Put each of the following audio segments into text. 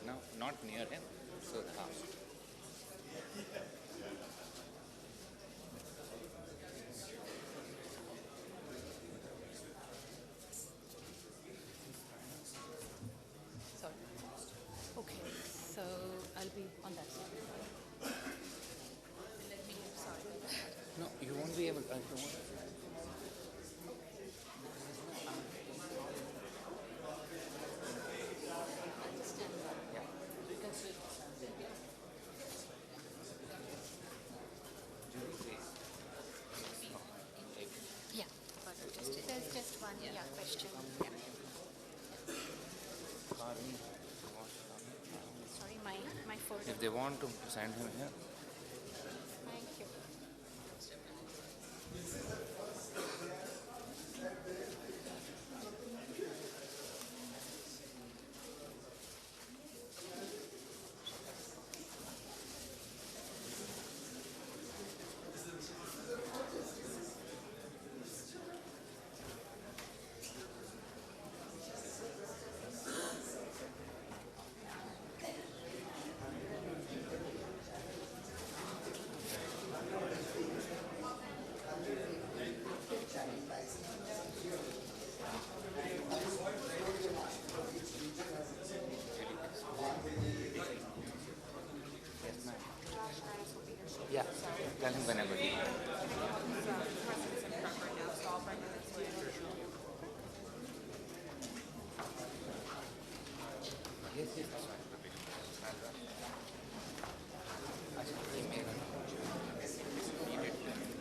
No, not near him. So the house. Sorry. Okay, so I'll be on that side. Let me, sorry. No, you won't be able. You won't. Understand. Yeah. Because Julie says. yeah, but there's just one question. Yeah. Sorry, my folder. If they want to send him here, Thank you. yeah, tell him whenever. Yes, yes, that's fine. अच्छा, ये मेरा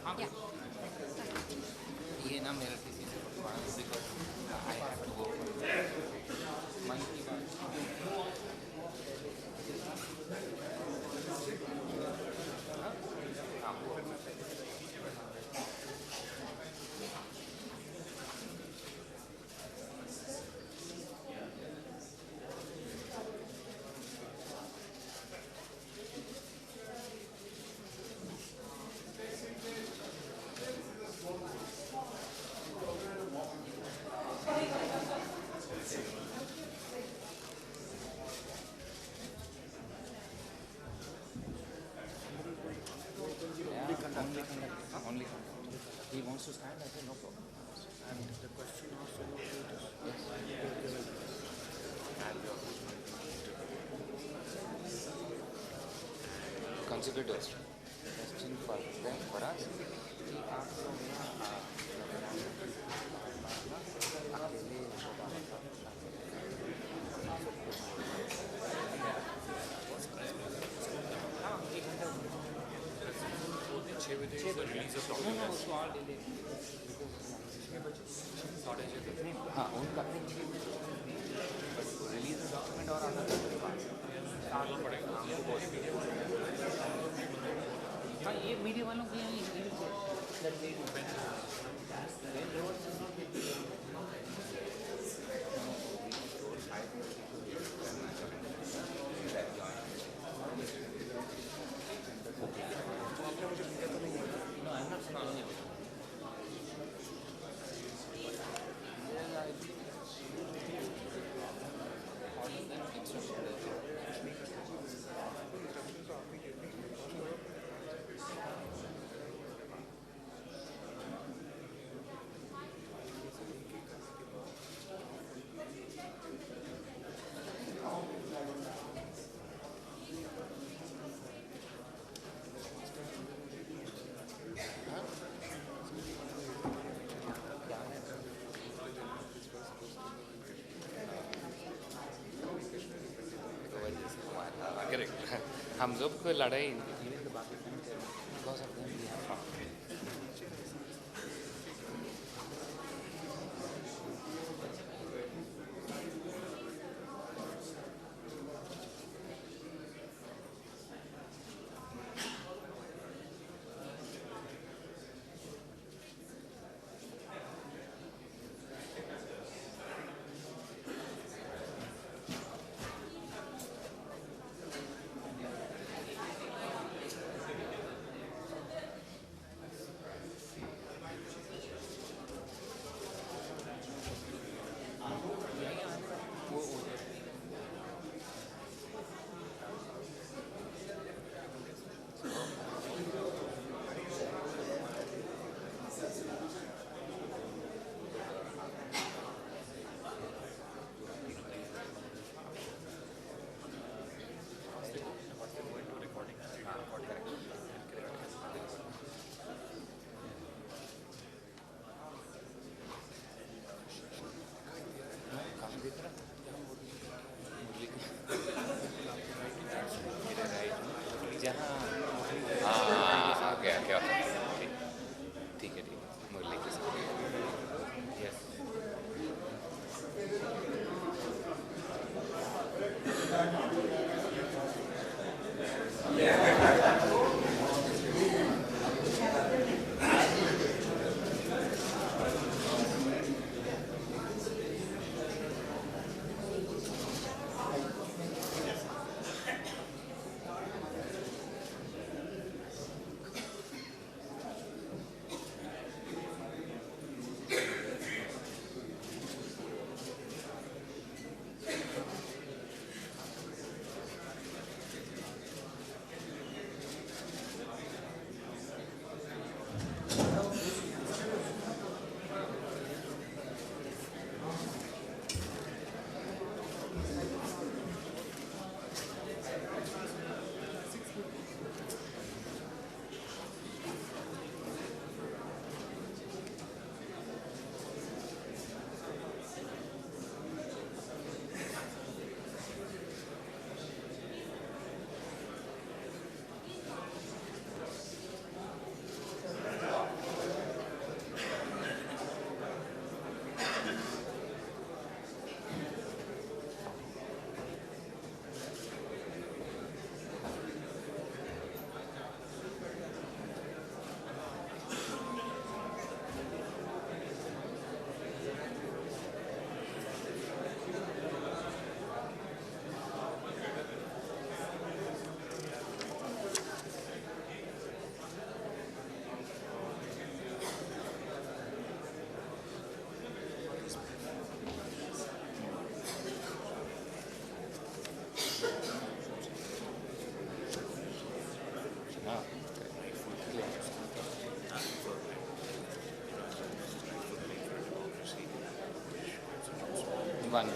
हाँ Yeah. ये ना मेरा किसी से पढ़ा because I have to go मन की बात हाँ only conduct. Only conduct. He wants to stand, I said no problem. And the question also Yes. Contributors. Question for them, for us. कि आप लोग ना अकेले हाँ 1 घंटा 6 बजे रिलीज ऑफ No, no, उसको all delay. हाँ उनका रिलीज डॉक्यूमेंट और आधा घंटे पड़ेगा हमको बहुत हाँ ये मीडिया वालों की यहाँ No, I'm not saying हम लोग को लड़ाई because of them we have fought. Okay okay okay ठीक है मुरली के साथ yes one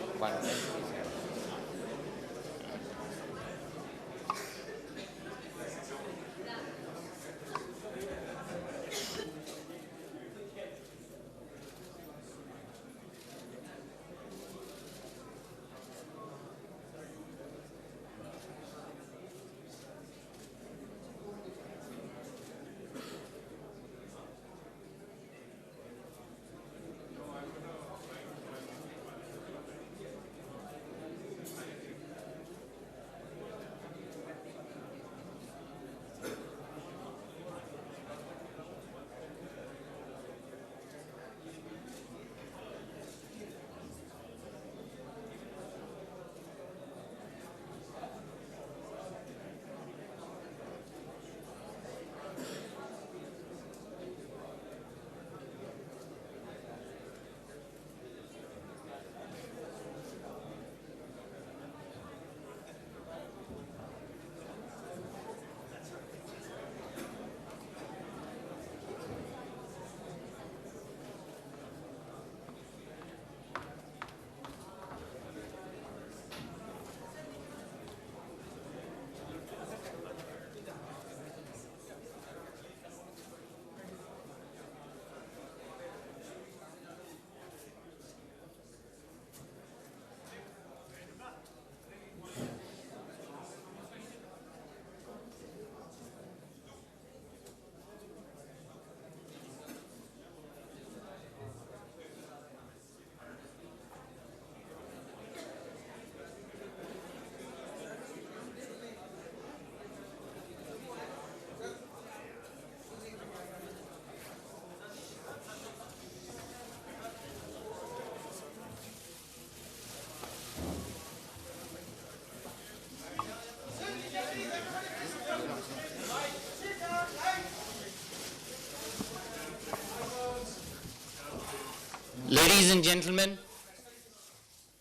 Ladies and gentlemen,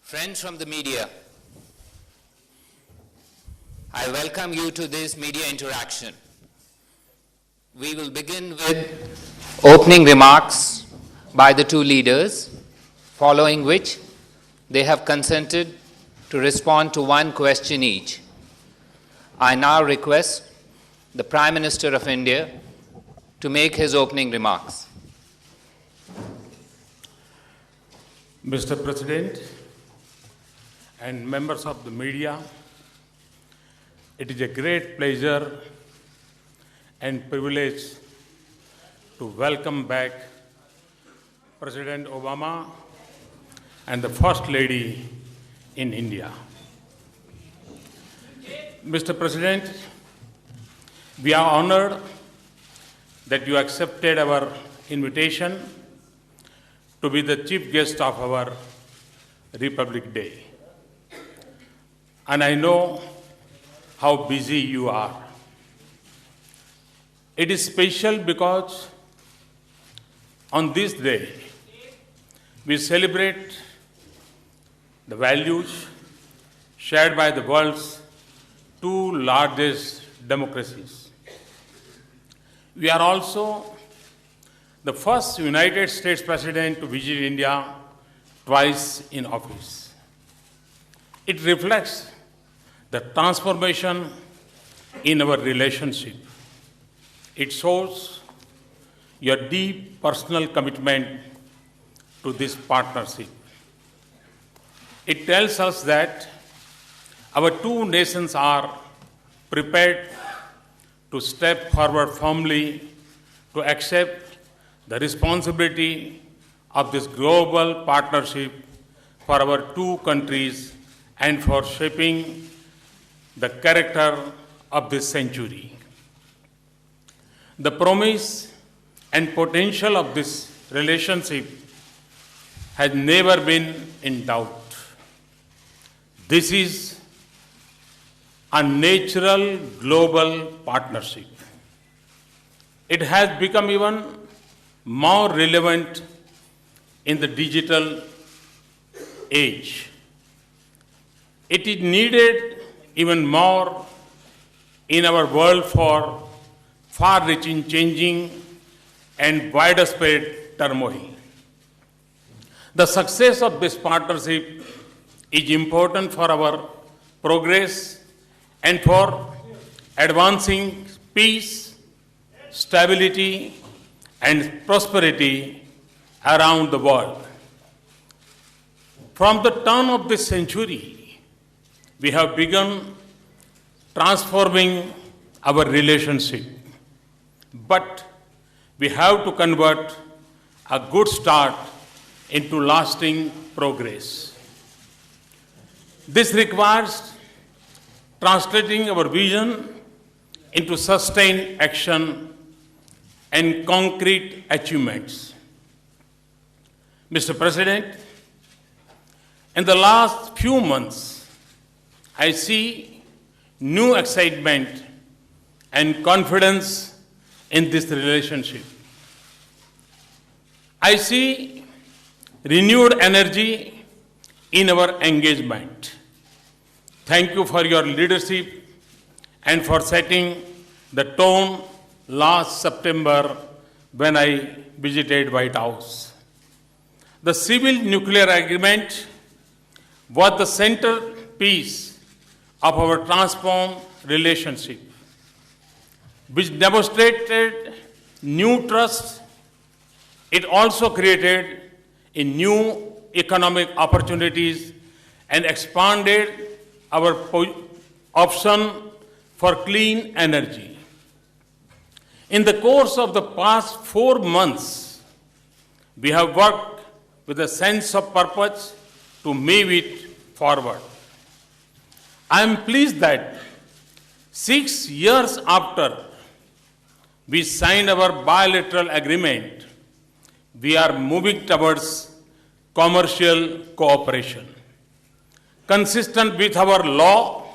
friends from the media, I welcome you to this media interaction. We will begin with opening remarks by the two leaders, following which they have consented to respond to one question each. I now request the Prime Minister of India to make his opening remarks. Mr. President and members of the media, it is a great pleasure and privilege to welcome back President Obama and the First Lady in India. Mr. President, we are honored that you accepted our invitation to be the chief guest of our Republic Day. And I know how busy you are. It is special because on this day, we celebrate the values shared by the world's two largest democracies. We are also the first United States President to visit India twice in office. It reflects the transformation in our relationship. It shows your deep personal commitment to this partnership. It tells us that our two nations are prepared to step forward firmly to accept the responsibility of this global partnership for our two countries and for shaping the character of this century. The promise and potential of this relationship has never been in doubt. This is a natural global partnership. It has become even more relevant in the digital age. It is needed even more in our world for far-reaching changing and widespread turmoil. The success of this partnership is important for our progress and for advancing peace, stability, and prosperity around the world. From the turn of this century, we have begun transforming our relationship. But we have to convert a good start into lasting progress. This requires translating our vision into sustained action and concrete achievements. Mr. President, in the last few months, I see new excitement and confidence in this relationship. I see renewed energy in our engagement. Thank you for your leadership and for setting the tone last September when I visited White House. The civil nuclear agreement was the centerpiece of our transformed relationship, which demonstrated new trust. It also created a new economic opportunities and expanded our option for clean energy. In the course of the past 4 months, we have worked with a sense of purpose to move it forward. I am pleased that 6 years after we signed our bilateral agreement, we are moving towards commercial cooperation. Consistent with our law,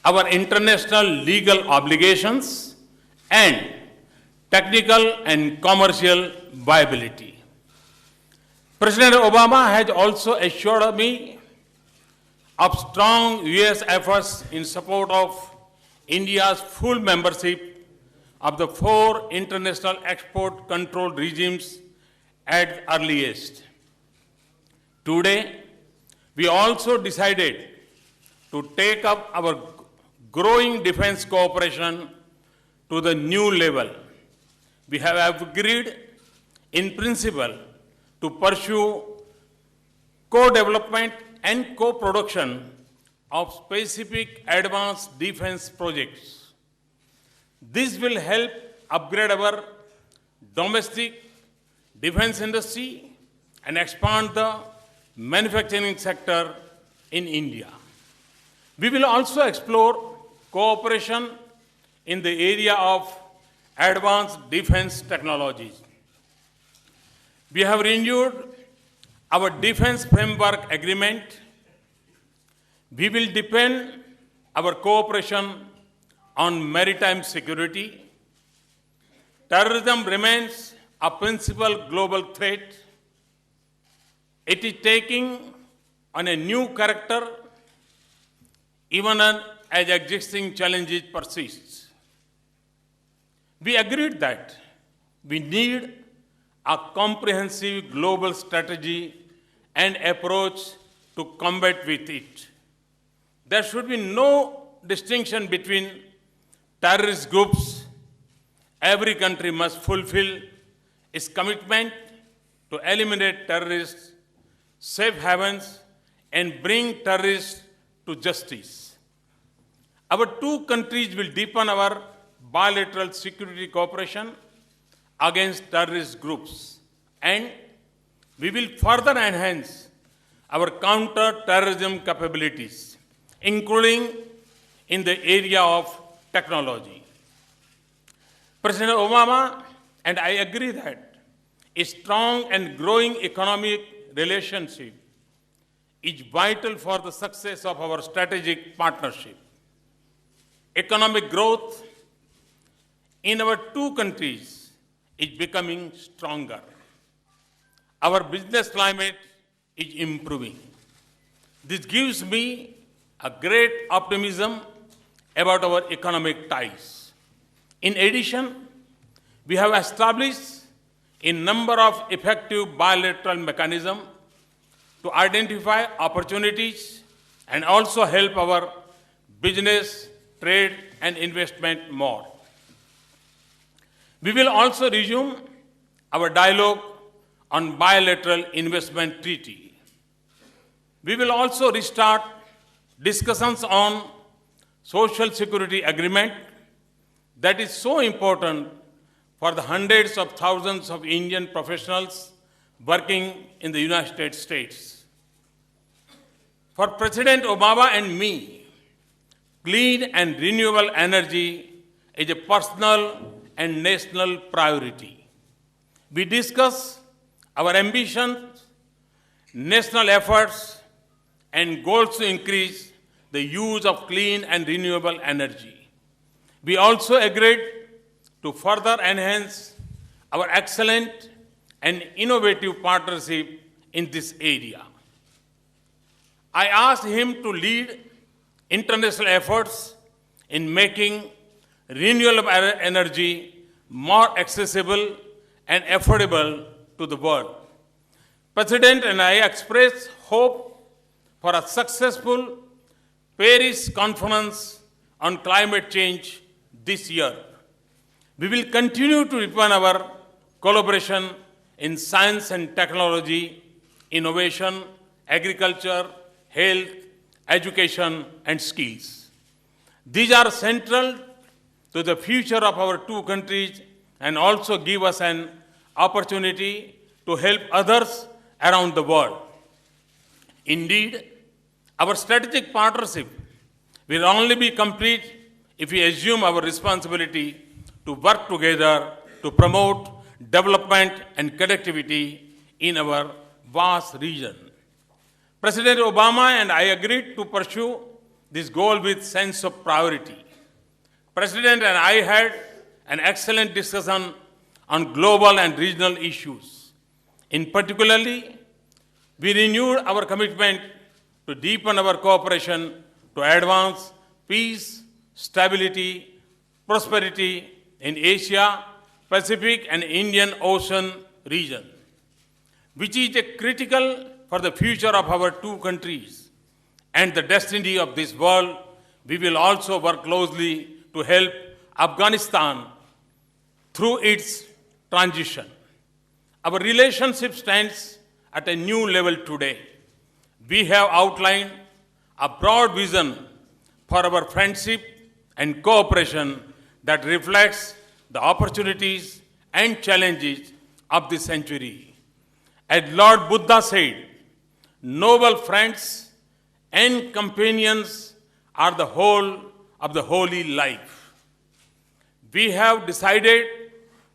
our international legal obligations, and technical and commercial viability. President Obama has also assured me of strong U.S. efforts in support of India's full membership of the 4 international export control regimes at earliest. Today, we also decided to take up our growing defense cooperation to the new level. We have agreed in principle to pursue co-development and co-production of specific advanced defense projects. This will help upgrade our domestic defense industry and expand the manufacturing sector in India. We will also explore cooperation in the area of advanced defense technologies. We have renewed our defense framework agreement. We will deepen our cooperation on maritime security. Terrorism remains a principal global threat. It is taking on a new character even as existing challenges persist. We agreed that we need a comprehensive global strategy and approach to combat with it. There should be no distinction between terrorist groups. Every country must fulfill its commitment to eliminate terrorists, safe havens, and bring terrorists to justice. Our two countries will deepen our bilateral security cooperation against terrorist groups, and we will further enhance our counter-terrorism capabilities, including in the area of technology. President Obama and I agree that a strong and growing economic relationship is vital for the success of our strategic partnership. Economic growth in our two countries is becoming stronger. Our business climate is improving. This gives me a great optimism about our economic ties. In addition, we have established a number of effective bilateral mechanisms to identify opportunities and also help our business, trade, and investment more. We will also resume our dialogue on bilateral investment treaty. We will also restart discussions on social security agreement that is so important for the hundreds of thousands of Indian professionals working in the United States. For President Obama and me, clean and renewable energy is a personal and national priority. We discuss our ambitions, national efforts, and goals to increase the use of clean and renewable energy. We also agreed to further enhance our excellent and innovative partnership in this area. I asked him to lead international efforts in making renewable energy more accessible and affordable to the world. President and I expressed hope for a successful Paris conference on climate change this year. We will continue to deepen our collaboration in science and technology, innovation, agriculture, health, education, and skills. These are central to the future of our two countries and also give us an opportunity to help others around the world. Indeed, our strategic partnership will only be complete if we assume our responsibility to work together to promote development and connectivity in our vast region. President Obama and I agreed to pursue this goal with sense of priority. President and I had an excellent discussion on global and regional issues. In particularly, we renewed our commitment to deepen our cooperation to advance peace, stability, prosperity in Asia, Pacific, and Indian Ocean region, which is critical for the future of our two countries and the destiny of this world. We will also work closely to help Afghanistan through its transition. Our relationship stands at a new level today. We have outlined a broad vision for our friendship and cooperation that reflects the opportunities and challenges of the century. As Lord Buddha said, noble friends and companions are the whole of the holy life. We have decided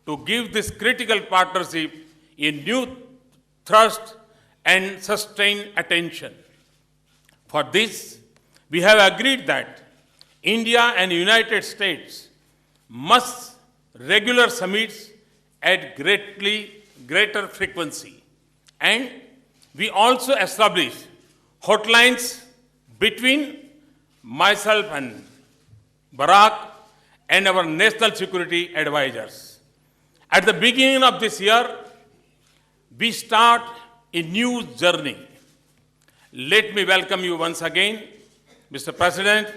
to give this critical partnership a new thrust and sustained attention. For this, we have agreed that India and United States must regular summits at greater frequency. And we also established hotlines between myself and Barack and our national security advisors. At the beginning of this year, we start a new journey. Let me welcome you once again, Mr. President.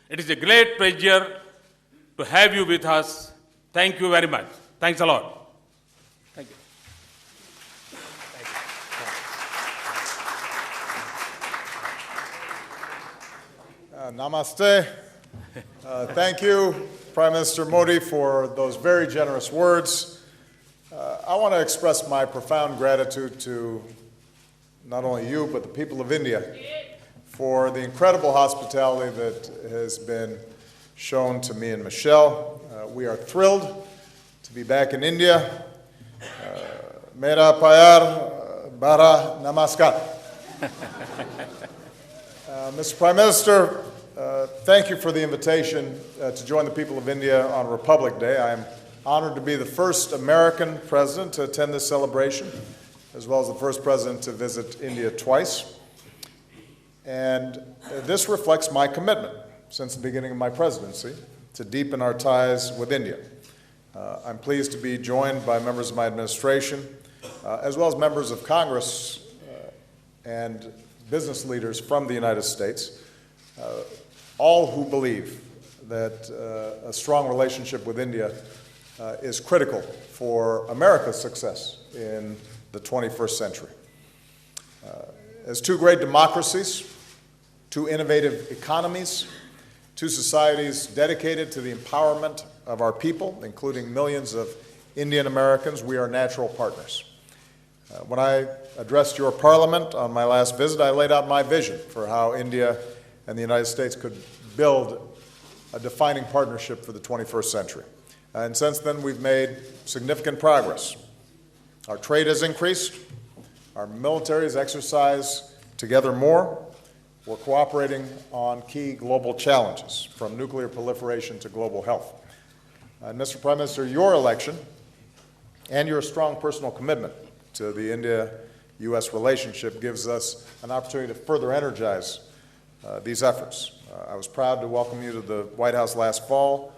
It is a great pleasure to have you with us. Thank you very much. Thanks a lot. Thank you. Namaste. Thank you, Prime Minister Modi, for those very generous words. I want to express my profound gratitude to not only you, but the people of India for the incredible hospitality that has been shown to me and Michelle. We are thrilled to be back in India. Mera pyar, bara namaskar. Mr. Prime Minister, thank you for the invitation to join the people of India on Republic Day. I am honored to be the first American president to attend this celebration, as well as the first president to visit India twice. And this reflects my commitment since the beginning of my presidency to deepen our ties with India. I'm pleased to be joined by members of my administration, as well as members of Congress and business leaders from the United States, all who believe that a strong relationship with India is critical for America's success in the 21st century. As two great democracies, two innovative economies, two societies dedicated to the empowerment of our people, including millions of Indian Americans, we are natural partners. When I addressed your parliament on my last visit, I laid out my vision for how India and the United States could build a defining partnership for the 21st century. And since then, we've made significant progress. Our trade has increased. Our militaries exercise together more. We're cooperating on key global challenges, from nuclear proliferation to global health. And Mr. Prime Minister, your election and your strong personal commitment to the India-U.S. relationship gives us an opportunity to further energize these efforts. I was proud to welcome you to the White House last fall.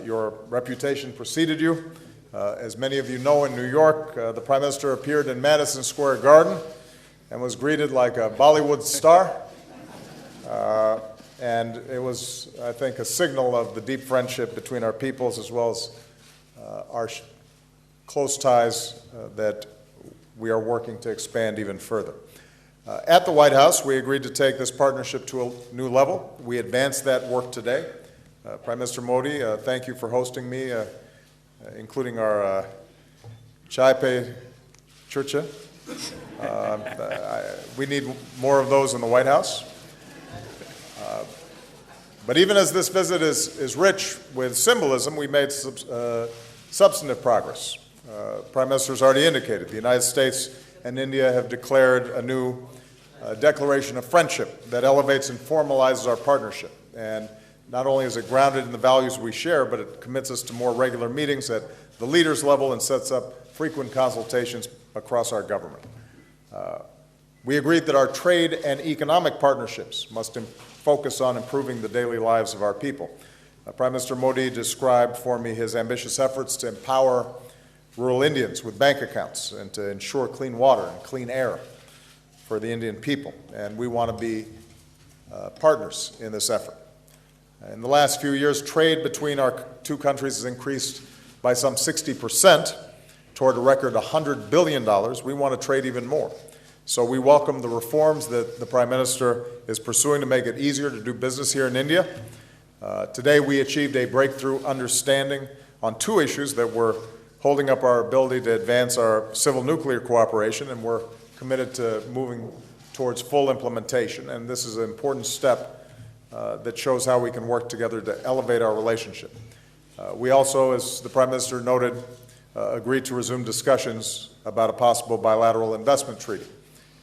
Your reputation preceded you. As many of you know, in New York, the Prime Minister appeared in Madison Square Garden and was greeted like a Bollywood star. And it was, I think, a signal of the deep friendship between our peoples, as well as our close ties that we are working to expand even further. At the White House, we agreed to take this partnership to a new level. We advanced that work today. Prime Minister Modi, thank you for hosting me, including our chai pe churcha. We need more of those in the White House. But even as this visit is rich with symbolism, we made substantive progress. Prime Minister has already indicated the United States and India have declared a new declaration of friendship that elevates and formalizes our partnership. And not only is it grounded in the values we share, but it commits us to more regular meetings at the leaders level and sets up frequent consultations across our government. We agreed that our trade and economic partnerships must focus on improving the daily lives of our people. Prime Minister Modi described for me his ambitious efforts to empower rural Indians with bank accounts and to ensure clean water and clean air for the Indian people. And we want to be partners in this effort. In the last few years, trade between our two countries has increased by some 60% toward a record $100 billion. We want to trade even more. So we welcome the reforms that the Prime Minister is pursuing to make it easier to do business here in India. Today we achieved a breakthrough understanding on two issues that were holding up our ability to advance our civil nuclear cooperation, and we're committed to moving towards full implementation. And this is an important step that shows how we can work together to elevate our relationship. We also, as the Prime Minister noted, agreed to resume discussions about a possible bilateral investment treaty.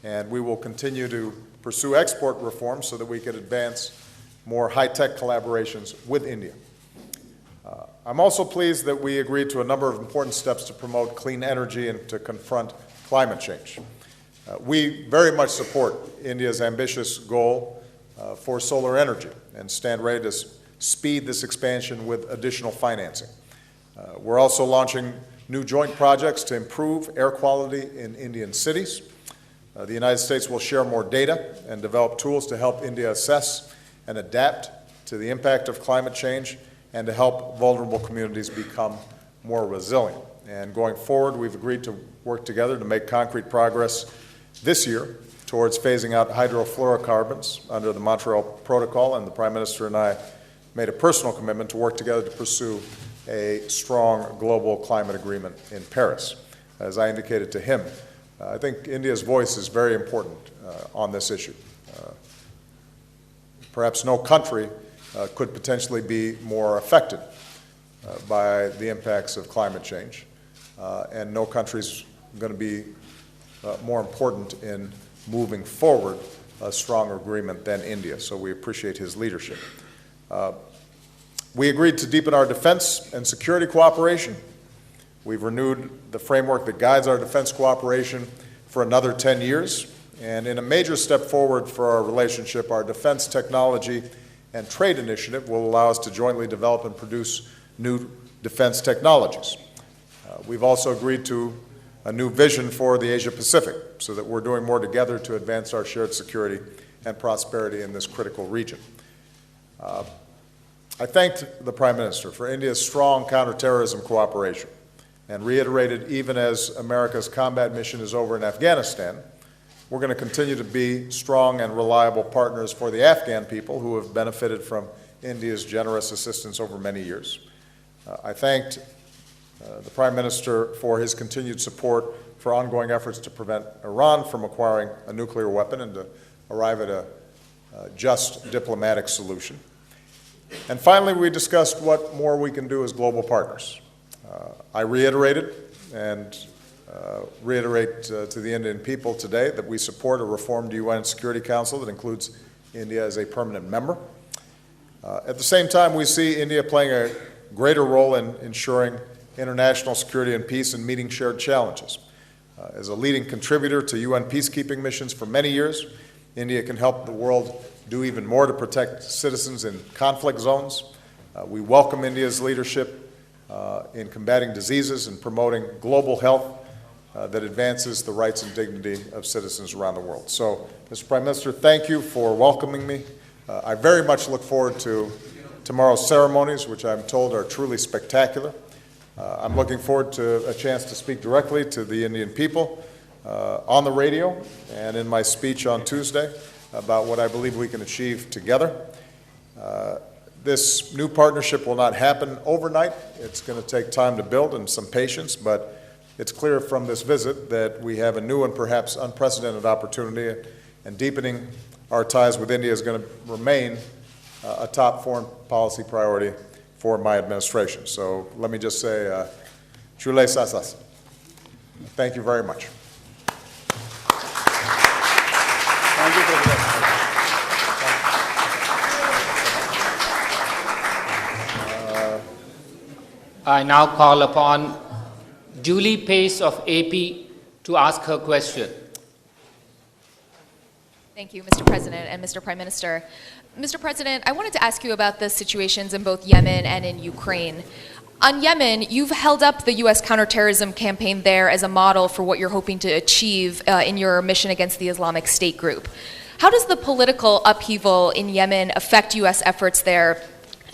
And we will continue to pursue export reforms so that we can advance more high-tech collaborations with India. I'm also pleased that we agreed to a number of important steps to promote clean energy and to confront climate change. We very much support India's ambitious goal for solar energy and stand ready to speed this expansion with additional financing. We're also launching new joint projects to improve air quality in Indian cities. The United States will share more data and develop tools to help India assess and adapt to the impact of climate change and to help vulnerable communities become more resilient. And going forward, we've agreed to work together to make concrete progress this year towards phasing out hydrofluorocarbons under the Montreal Protocol, and the Prime Minister and I made a personal commitment to work together to pursue a strong global climate agreement in Paris. As I indicated to him, I think India's voice is very important on this issue. Perhaps no country could potentially be more affected by the impacts of climate change, and no country is going to be more important in moving forward a stronger agreement than India, so we appreciate his leadership. We agreed to deepen our defense and security cooperation. We've renewed the framework that guides our defense cooperation for another 10 years, and in a major step forward for our relationship, our defense technology and trade initiative will allow us to jointly develop and produce new defense technologies. We've also agreed to a new vision for the Asia-Pacific so that we're doing more together to advance our shared security and prosperity in this critical region. I thanked the Prime Minister for India's strong counterterrorism cooperation and reiterated, even as America's combat mission is over in Afghanistan, we're going to continue to be strong and reliable partners for the Afghan people who have benefited from India's generous assistance over many years. I thanked the Prime Minister for his continued support for ongoing efforts to prevent Iran from acquiring a nuclear weapon and to arrive at a just diplomatic solution. And finally, we discussed what more we can do as global partners. I reiterated and reiterate to the Indian people today that we support a reformed UN Security Council that includes India as a permanent member. At the same time, we see India playing a greater role in ensuring international security and peace and meeting shared challenges. As a leading contributor to UN peacekeeping missions for many years, India can help the world do even more to protect citizens in conflict zones. We welcome India's leadership in combating diseases and promoting global health that advances the rights and dignity of citizens around the world. So, Mr. Prime Minister, thank you for welcoming me. I very much look forward to tomorrow's ceremonies, which I'm told are truly spectacular. I'm looking forward to a chance to speak directly to the Indian people on the radio and in my speech on Tuesday about what I believe we can achieve together. This new partnership will not happen overnight. It's going to take time to build and some patience, but it's clear from this visit that we have a new and perhaps unprecedented opportunity, and deepening our ties with India is going to remain a top foreign policy priority for my administration. So let me just say, Chule Sasas. Thank you very much. Thank you, President. I now call upon Julie Pace of AP to ask her question. Thank you, Mr. President and Mr. Prime Minister. Mr. President, I wanted to ask you about the situations in both Yemen and in Ukraine. On Yemen, you've held up the U.S. counterterrorism campaign there as a model for what you're hoping to achieve in your mission against the Islamic State group. How does the political upheaval in Yemen affect U.S. efforts there?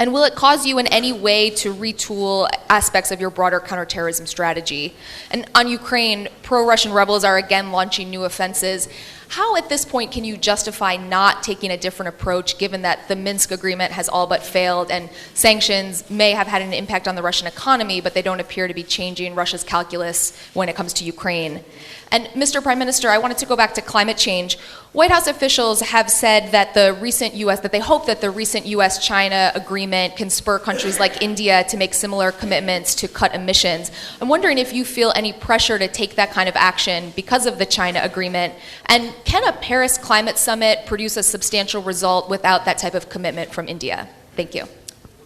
And will it cause you in any way to retool aspects of your broader counterterrorism strategy? And on Ukraine, pro-Russian rebels are again launching new offenses. How at this point can you justify not taking a different approach given that the Minsk agreement has all but failed and sanctions may have had an impact on the Russian economy, but they don't appear to be changing Russia's calculus when it comes to Ukraine? And Mr. Prime Minister, I wanted to go back to climate change. White House officials have said that they hope that the recent U.S.-China agreement can spur countries like India to make similar commitments to cut emissions. I'm wondering if you feel any pressure to take that kind of action because of the China agreement, and can a Paris climate summit produce a substantial result without that type of commitment from India? Thank you.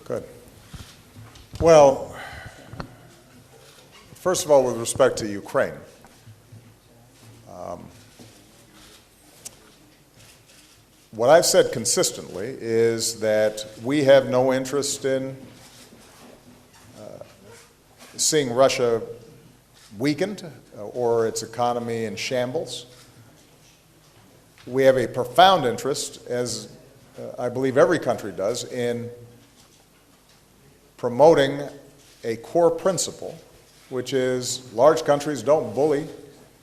Good. Well, first of all, with respect to Ukraine, what I've said consistently is that we have no interest in seeing Russia weakened or its economy in shambles. We have a profound interest, as I believe every country does, in promoting a core principle, which is large countries don't bully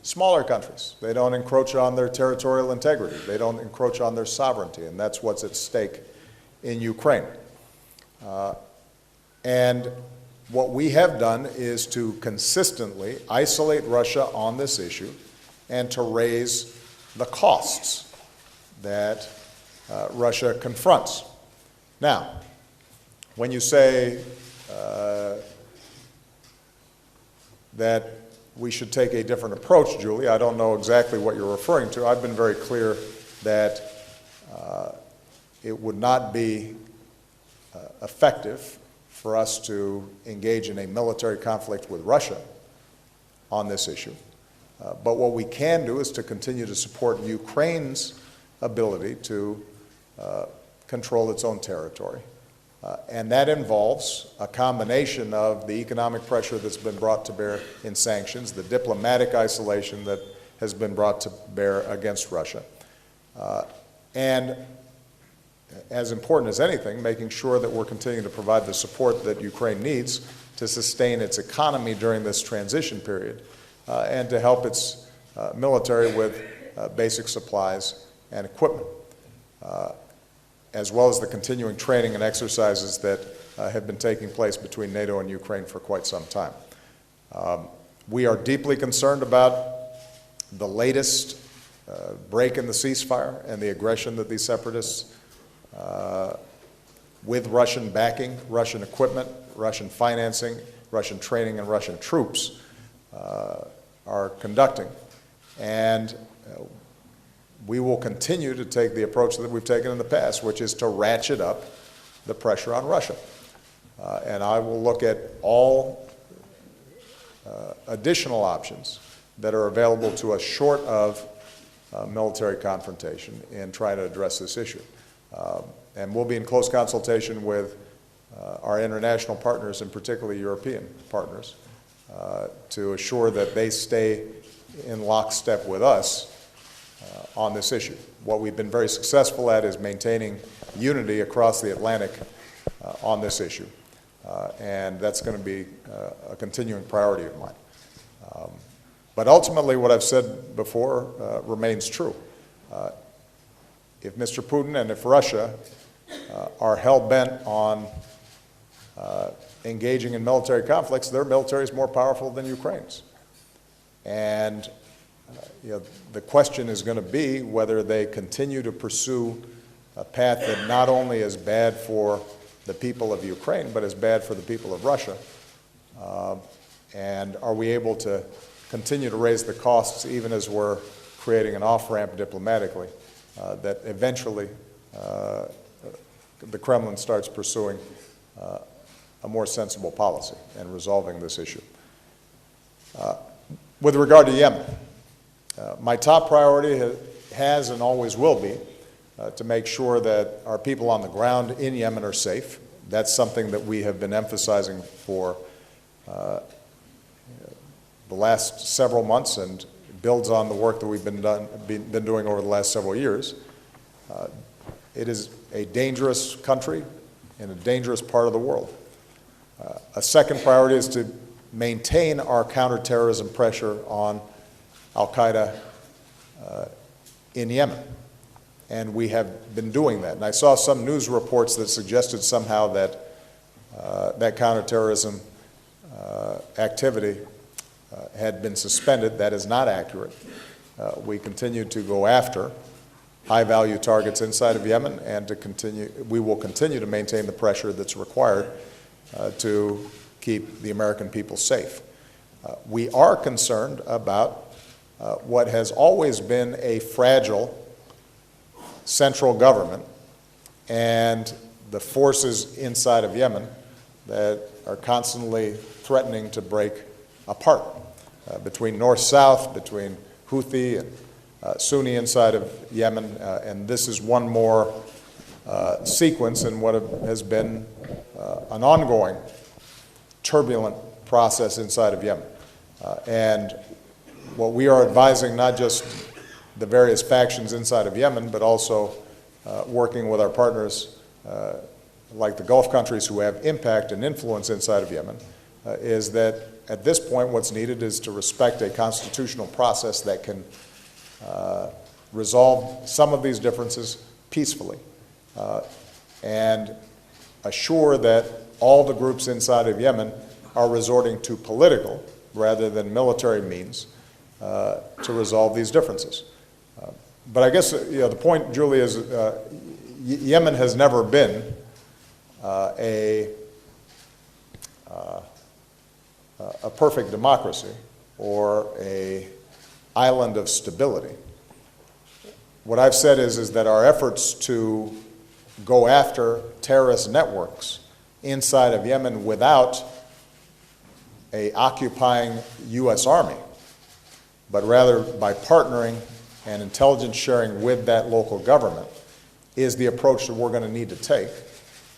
smaller countries. They don't encroach on their territorial integrity. They don't encroach on their sovereignty, and that's what's at stake in Ukraine. And what we have done is to consistently isolate Russia on this issue and to raise the costs that Russia confronts. Now, when you say that we should take a different approach, Julie, I don't know exactly what you're referring to. I've been very clear that it would not be effective for us to engage in a military conflict with Russia on this issue. But what we can do is to continue to support Ukraine's ability to control its own territory. And that involves a combination of the economic pressure that's been brought to bear in sanctions, the diplomatic isolation that has been brought to bear against Russia, and as important as anything, making sure that we're continuing to provide the support that Ukraine needs to sustain its economy during this transition period and to help its military with basic supplies and equipment, as well as the continuing training and exercises that have been taking place between NATO and Ukraine for quite some time. We are deeply concerned about the latest break in the ceasefire and the aggression that these separatists, with Russian backing, Russian equipment, Russian financing, Russian training, and Russian troops, are conducting. And we will continue to take the approach that we've taken in the past, which is to ratchet up the pressure on Russia. And I will look at all additional options that are available to us short of military confrontation in trying to address this issue. And we'll be in close consultation with our international partners, and particularly European partners, to assure that they stay in lockstep with us on this issue. What we've been very successful at is maintaining unity across the Atlantic on this issue. And that's going to be a continuing priority of mine. But ultimately, what I've said before remains true. If Mr. Putin and if Russia are hell-bent on engaging in military conflicts, their military is more powerful than Ukraine's. And the question is going to be whether they continue to pursue a path that not only is bad for the people of Ukraine, but is bad for the people of Russia. And are we able to continue to raise the costs even as we're creating an off-ramp diplomatically that eventually the Kremlin starts pursuing a more sensible policy and resolving this issue. With regard to Yemen, my top priority has and always will be to make sure that our people on the ground in Yemen are safe. That's something that we have been emphasizing for the last several months and builds on the work that we've been doing over the last several years. It is a dangerous country in a dangerous part of the world. A second priority is to maintain our counterterrorism pressure on Al-Qaeda in Yemen. And we have been doing that. And I saw some news reports that suggested somehow that that counterterrorism activity had been suspended. That is not accurate. We continue to go after high-value targets inside of Yemen, and we will continue to maintain the pressure that's required to keep the American people safe. We are concerned about what has always been a fragile central government and the forces inside of Yemen that are constantly threatening to break apart between north-south, between Houthi and Sunni inside of Yemen, and this is one more sequence in what has been an ongoing turbulent process inside of Yemen. And what we are advising, not just the various factions inside of Yemen, but also working with our partners like the Gulf countries who have impact and influence inside of Yemen, is that at this point what's needed is to respect a constitutional process that can resolve some of these differences peacefully and assure that all the groups inside of Yemen are resorting to political rather than military means to resolve these differences. But I guess the point, Julie, is Yemen has never been a perfect democracy or an island of stability. What I've said is that our efforts to go after terrorist networks inside of Yemen without an occupying U.S. Army, but rather by partnering and intelligence sharing with that local government, is the approach that we're going to need to take.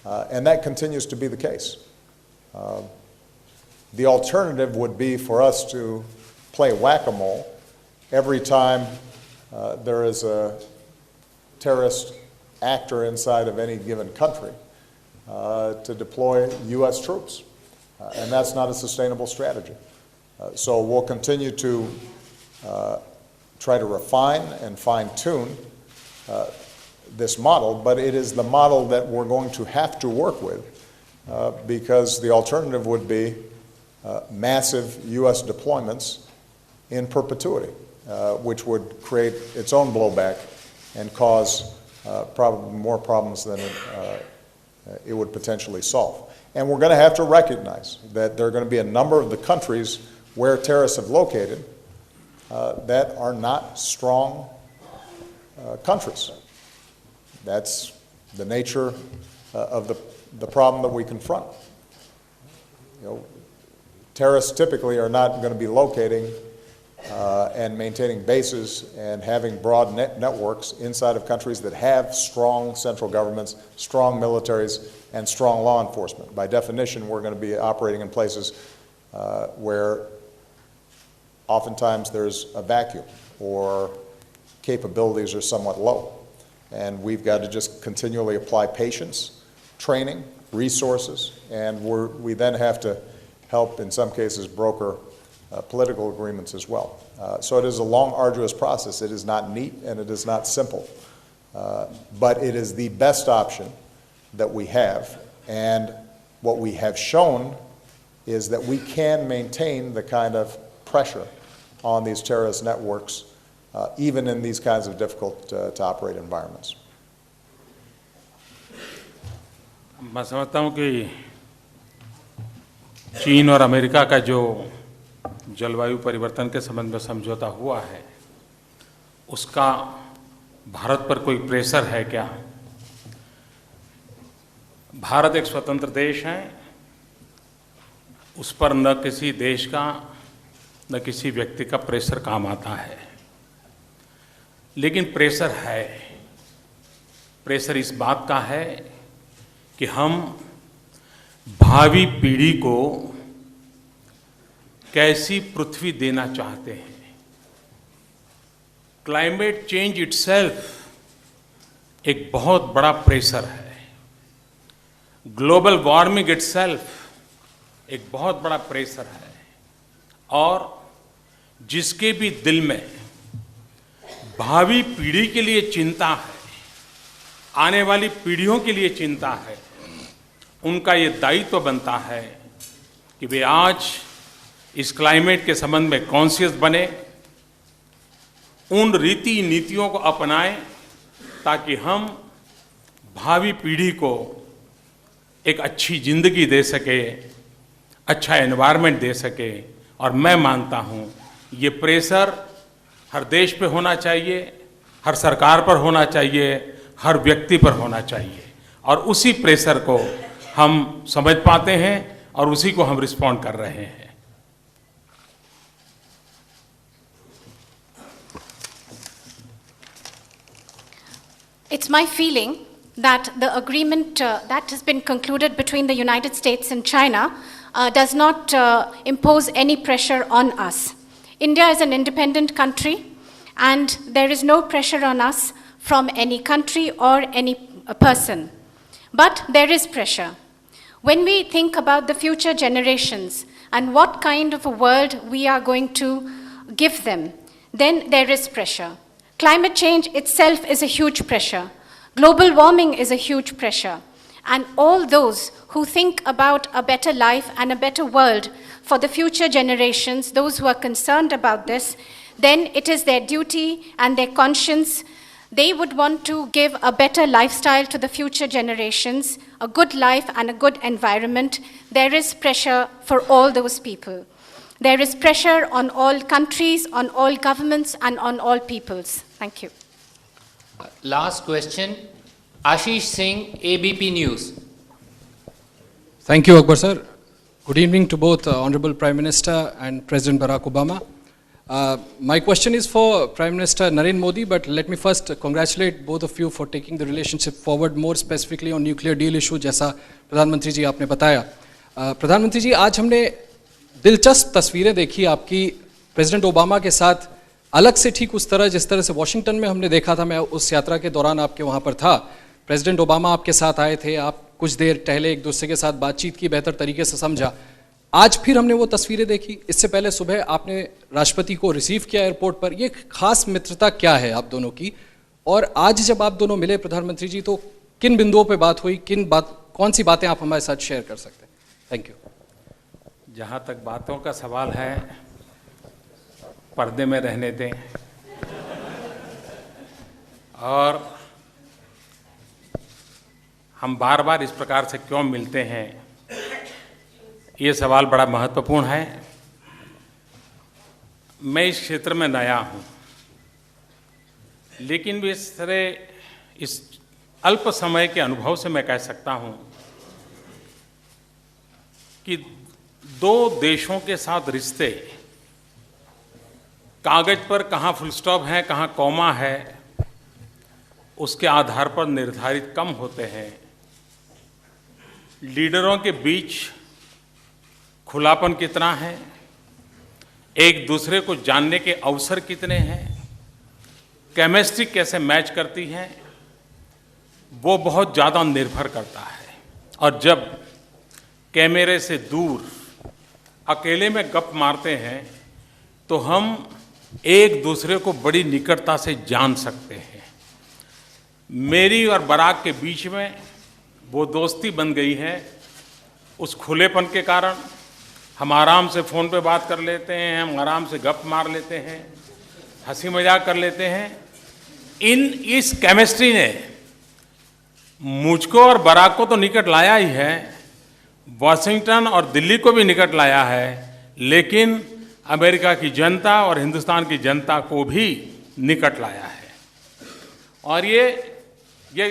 And that continues to be the case. The alternative would be for us to play whack-a-mole every time there is a terrorist actor inside of any given country to deploy U.S. troops. And that's not a sustainable strategy. So we'll continue to try to refine and fine-tune this model, but it is the model that we're going to have to work with because the alternative would be massive U.S. deployments in perpetuity, which would create its own blowback and cause probably more problems than it would potentially solve. And we're going to have to recognize that there are going to be a number of the countries where terrorists have located that are not strong countries. That's the nature of the problem that we confront. Terrorists typically are not going to be locating and maintaining bases and having broad networks inside of countries that have strong central governments, strong militaries, and strong law enforcement. By definition, we're going to be operating in places where oftentimes there's a vacuum or capabilities are somewhat low. And we've got to just continually apply patience, training, resources, and we then have to help, in some cases, broker political agreements as well. So it is a long, arduous process. It is not neat and it is not simple. But it is the best option that we have. And what we have shown is that we can maintain the kind of pressure on these terrorist networks even in these kinds of difficult to operate environments. मैं समझता हूँ कि चीन और America का जो जलवायु परिवर्तन के संबंध में समझौता हुआ है उसका भारत पर कोई प्रेशर है क्या? भारत एक स्वतंत्र देश है, उस पर न किसी देश का न किसी व्यक्ति का प्रेशर काम आता है, लेकिन प्रेशर है। प्रेशर इस बात का है कि हम भावी पीढ़ी को कैसी पृथ्वी देना चाहते हैं। क्लाइमेट चेंज इटसेल्फ एक बहुत बड़ा प्रेशर है। ग्लोबल वार्मिंग इटसेल्फ एक बहुत बड़ा प्रेशर है। और जिसके भी दिल में भावी पीढ़ी के लिए चिंता है, आने वाली पीढ़ियों के लिए चिंता है, उनका ये दायित्व बनता है कि वे आज इस क्लाइमेट के संबंध में कॉन्शियस बने, उन रीति नीतियों को अपनाएं ताकि हम भावी पीढ़ी को एक अच्छी जिंदगी दे सके, अच्छा एनवायरनमेंट दे सके। और मैं मानता हूं ये प्रेशर हर देश पे होना चाहिए, हर सरकार पर होना चाहिए, हर व्यक्ति पर होना चाहिए, और उसी प्रेशर को हम समझ पाते हैं और उसी को हम रिस्पॉन्ड कर रहे हैं। It's my feeling that the agreement that has been concluded between the United States and China does not impose any pressure on us. India is an independent country, and there is no pressure on us from any country or any person. But there is pressure. When we think about the future generations and what kind of a world we are going to give them, then there is pressure. Climate change itself is a huge pressure. Global warming is a huge pressure. And all those who think about a better life and a better world for the future generations, those who are concerned about this, then it is their duty and their conscience. They would want to give a better lifestyle to the future generations, a good life and a good environment. There is pressure for all those people. There is pressure on all countries, on all governments, and on all peoples. Thank you. Last question, Ashish Singh, ABP News. Thank you, Akbar sir. Good evening to both Honorable Prime Minister and President Barack Obama. My question is for Prime Minister Narendra Modi, but let me first congratulate both of you for taking the relationship forward, more specifically on nuclear deal issue, जैसा प्रधानमंत्री जी आपने बताया. प्रधानमंत्री जी, आज हमने दिलचस्प तस्वीरें देखी आपकी प्रेसिडेंट ओबामा के साथ, अलग से ठीक उस तरह जिस तरह से वॉशिंगटन में हमने देखा था. मैं उस यात्रा के दौरान आपके वहाँ पर था. प्रेसिडेंट ओबामा आपके साथ आए थे, आप कुछ देर टहले, एक दूसरे के साथ बातचीत की, बेहतर तरीके से समझा. आज फिर हमने वो तस्वीरें देखी. इससे पहले सुबह आपने राष्ट्रपति को रिसीव किया एयरपोर्ट पर. ये खास मित्रता क्या है आप दोनों की? और आज जब आप दोनों मिले प्रधानमंत्री जी, तो किन बिंदुओं पे बात हुई, कौन सी बातें आप हमारे साथ शेयर कर सकते हैं? Thank you. जहाँ तक बातों का सवाल है, पर्दे में रहने दें. और हम बार बार इस प्रकार से क्यों मिलते हैं, ये सवाल बड़ा महत्वपूर्ण है. मैं इस क्षेत्र में नया हूँ, लेकिन भी इस अल्प समय के अनुभव से मैं कह सकता हूँ कि दो देशों के साथ रिश्ते कागज पर कहाँ फुल स्टॉप है, कहाँ कॉमा है, उसके आधार पर निर्धारित कम होते हैं. लीडरों के बीच खुलापन कितना है, एक दूसरे को जानने के अवसर कितने हैं, केमिस्ट्री कैसे मैच करती है, वो बहुत ज़्यादा निर्भर करता है. और जब कैमरे से दूर अकेले में गप मारते हैं तो हम एक दूसरे को बड़ी निकटता से जान सकते हैं. मेरी और बराक के बीच में वो दोस्ती बन गई है उस खुलेपन के कारण. हम आराम से फ़ोन पे बात कर लेते हैं, हम आराम से गप मार लेते हैं, हंसी मजाक कर लेते हैं. इस केमिस्ट्री ने मुझको और बराक को तो निकट लाया ही है, वॉशिंगटन और दिल्ली को भी निकट लाया है, लेकिन अमेरिका की जनता और हिंदुस्तान की जनता को भी निकट लाया है. और ये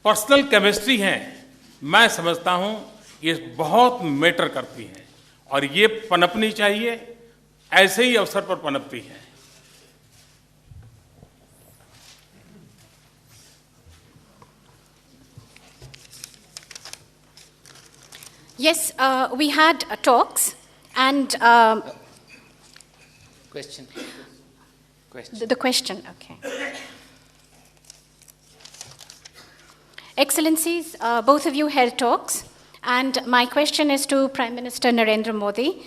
पर्सनल केमिस्ट्री है, मैं समझता हूँ ये बहुत मैटर करती है और ये पनपनी चाहिए, ऐसे ही अवसर पर पनपती है. Yes, we had talks, and Question. the question, okay. Excellencies, both of you held talks, And my question is to Prime Minister Narendra Modi.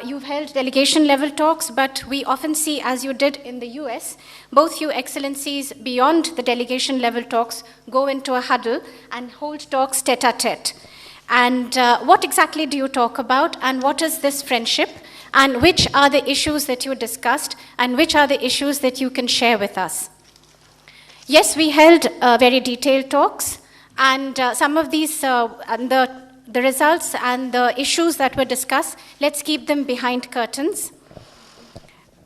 You've held delegation level talks, but we often see, as you did in the US, both you excellencies beyond the delegation level talks go into a huddle and hold talks tete-a-tete. And what exactly do you talk about, and what is this friendship, and which are the issues that you discussed, and which are the issues that you can share with us? Yes, we held very detailed talks, and some of these, and the results and the issues that were discussed, let's keep them behind curtains.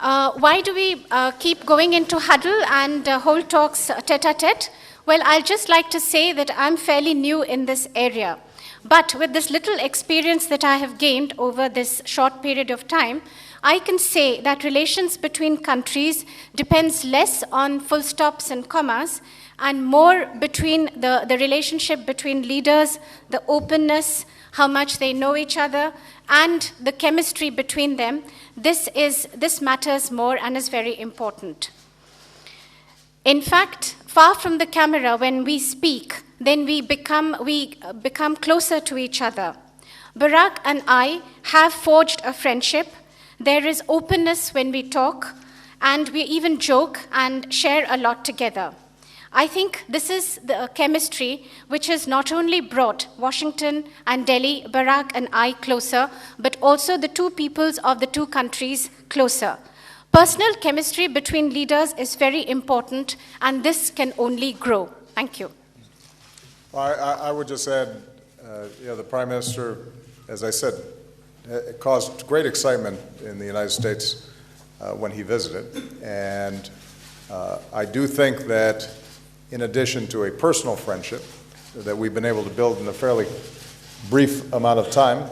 Why do we keep going into huddle and hold talks tete-a-tete? Well, I'd just like to say that I'm fairly new in this area. But with this little experience that I have gained over this short period of time, I can say that relations between countries depends less on full stops and commas and more between the relationship between leaders, the openness, how much they know each other, and the chemistry between them. This matters more and is very important. In fact, far from the camera, when we speak, then we become closer to each other. Barack and I have forged a friendship. There is openness when we talk, and we even joke and share a lot together. I think this is the chemistry which has not only brought Washington and Delhi, Barack and I closer, but also the two peoples of the two countries closer. Personal chemistry between leaders is very important, and this can only grow. Thank you. I would just add, the Prime Minister, as I said, caused great excitement in the United States when he visited. And I do think that in addition to a personal friendship that we've been able to build in a fairly brief amount of time,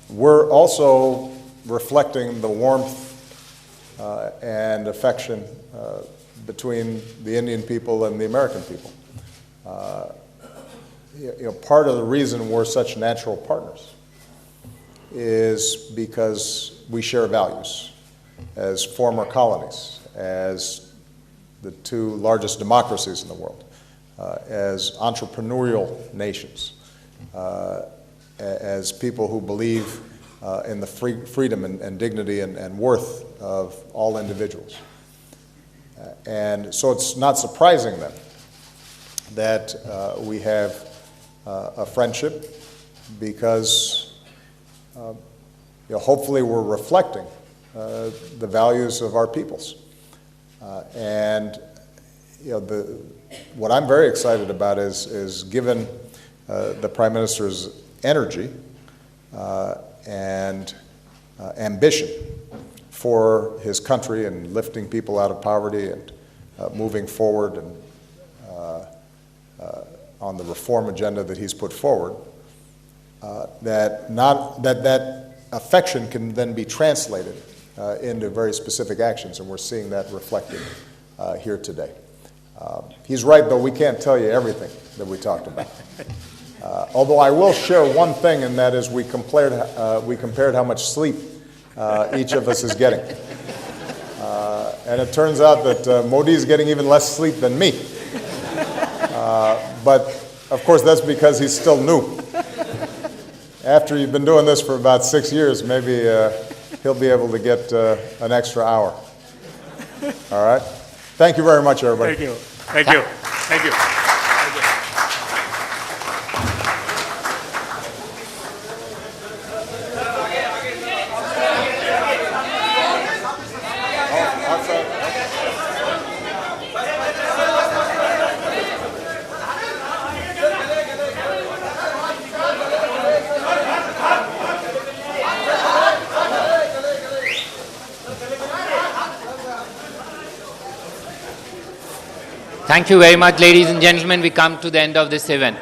we're also reflecting the warmth and affection between the Indian people and the American people. Part of the reason we're such natural partners is because we share values as former colonies, as the two largest democracies in the world, as entrepreneurial nations, as people who believe in the freedom and dignity and worth of all individuals. And so it's not surprising then that we have a friendship, because hopefully we're reflecting the values of our peoples. And what I'm very excited about is given the Prime Minister's energy and ambition for his country and lifting people out of poverty and moving forward and on the reform agenda that he's put forward, that affection can then be translated into very specific actions, and we're seeing that reflected here today. He's right, though, we can't tell you everything that we talked about. Although I will share one thing, and that is we compared how much sleep each of us is getting. And it turns out that Modi is getting even less sleep than me. But, of course, that's because he's still new. After you've been doing this for about 6 years, maybe he'll be able to get an extra hour. All right? Thank you very much, everybody. Thank you. Thank you. Thank you. Thank you very much, ladies and gentlemen. We come to the end of this event.